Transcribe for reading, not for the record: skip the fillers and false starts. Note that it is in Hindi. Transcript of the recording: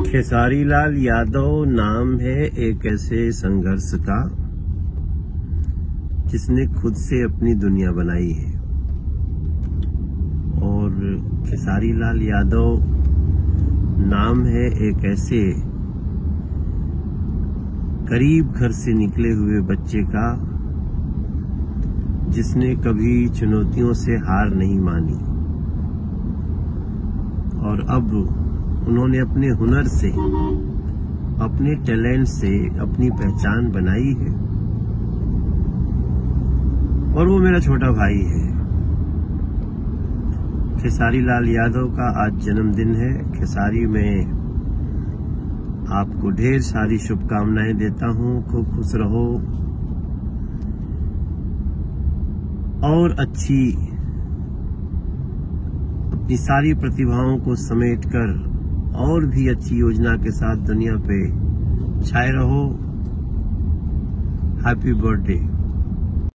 खेसारी लाल यादव नाम है एक ऐसे संघर्ष का जिसने खुद से अपनी दुनिया बनाई है। और खेसारी लाल यादव नाम है एक ऐसे गरीब घर से निकले हुए बच्चे का जिसने कभी चुनौतियों से हार नहीं मानी और अब उन्होंने अपने हुनर से, अपने टैलेंट से अपनी पहचान बनाई है। और वो मेरा छोटा भाई है। खेसारी लाल यादव का आज जन्मदिन है। खेसारी में आपको ढेर सारी शुभकामनाएं देता हूं। खूब खुश रहो और अच्छी अपनी सारी प्रतिभाओं को समेटकर और भी अच्छी योजना के साथ दुनिया पे छाए रहो। Happy birthday.